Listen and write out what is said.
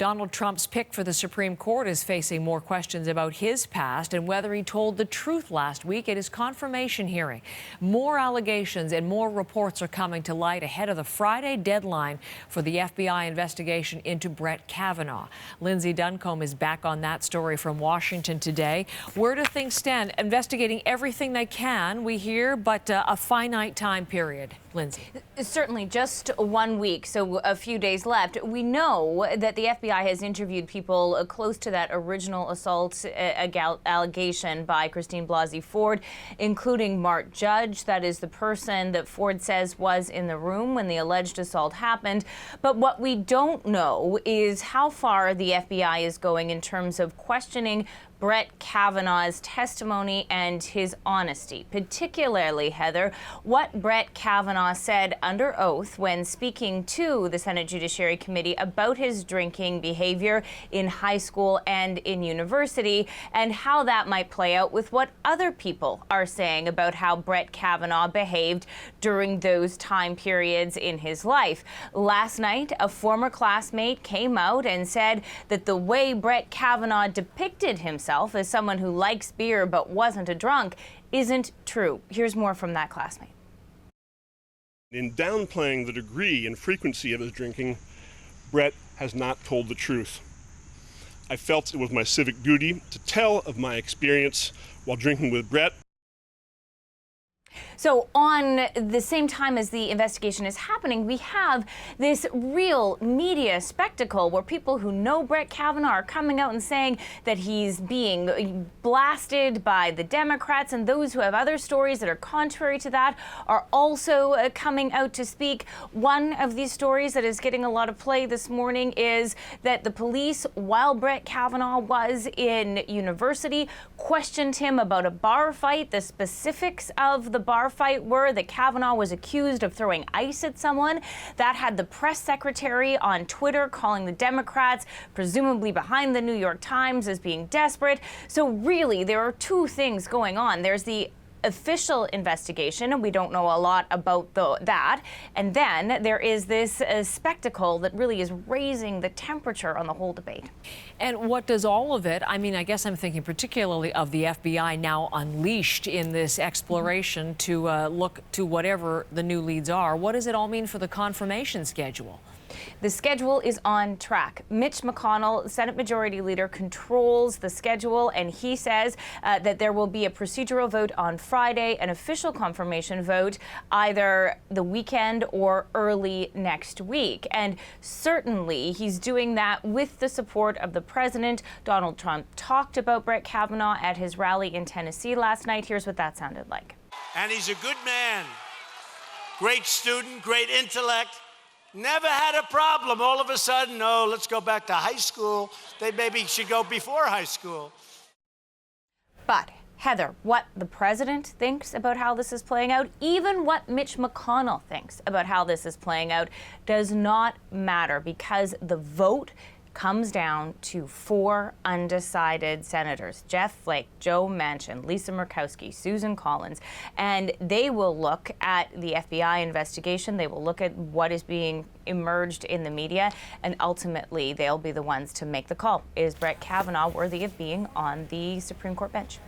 Donald Trump's pick for the Supreme Court is facing more questions about his past and whether he told the truth last week at his confirmation hearing. More allegations and more reports are coming to light ahead of the Friday deadline for the FBI investigation into Brett Kavanaugh. Lindsay Duncombe is back on that story from Washington today. Where do things stand? Investigating everything they can, we hear, but a finite time period. Lindsay. Certainly just 1 week, so a few days left. We know that the FBI has interviewed people close to that original assault allegation by Christine Blasey Ford, including Mark Judge. That is the person that Ford says was in the room when the alleged assault happened. But what we don't know is how far the FBI is going in terms of questioning Brett Kavanaugh's testimony and his honesty, particularly, Heather, what Brett Kavanaugh said under oath when speaking to the Senate Judiciary Committee about his drinking behavior in high school and in university, and how that might play out with what other people are saying about how Brett Kavanaugh behaved during those time periods in his life. Last night, a former classmate came out and said that the way Brett Kavanaugh depicted himself as someone who likes beer but wasn't a drunk isn't true. Here's more from that classmate. In downplaying the degree and frequency of his drinking, Brett has not told the truth. I felt it was my civic duty to tell of my experience while drinking with Brett. So on the same time as the investigation is happening, we have this real media spectacle where people who know Brett Kavanaugh are coming out and saying that he's being blasted by the Democrats, and those who have other stories that are contrary to that are also coming out to speak. One of these stories that is getting a lot of play this morning is that the police, while Brett Kavanaugh was in university, questioned him about a bar fight. The specifics of the bar fight were that Kavanaugh was accused of throwing ice at someone. That had the press secretary on Twitter calling the Democrats, presumably behind the New York Times, as being desperate. So really, there are two things going on. There's the official investigation, and we don't know a lot about that. And then there is this spectacle that really is raising the temperature on the whole debate. And what does all of it, I mean, I guess I'm thinking particularly of the FBI now unleashed in this exploration to look to whatever the new leads are. What does it all mean for the confirmation schedule? The schedule is on track. Mitch McConnell, Senate Majority Leader, controls the schedule, and he says that there will be a procedural vote on Friday, an official confirmation vote either the weekend or early next week. And certainly he's doing that with the support of the president. Donald Trump talked about Brett Kavanaugh at his rally in Tennessee last night. Here's what that sounded like. And he's a good man, great student, great intellect. Never had a problem. All of a sudden, oh, let's go back to high school. They maybe should go before high school. But, Heather, what the president thinks about how this is playing out, even what Mitch McConnell thinks about how this is playing out, does not matter, because the vote comes down to 4 undecided senators: Jeff Flake, Joe Manchin, Lisa Murkowski, Susan Collins, and they will look at the FBI investigation. They will look at what is being emerged in the media, and ultimately they'll be the ones to make the call. Is Brett Kavanaugh worthy of being on the Supreme Court bench?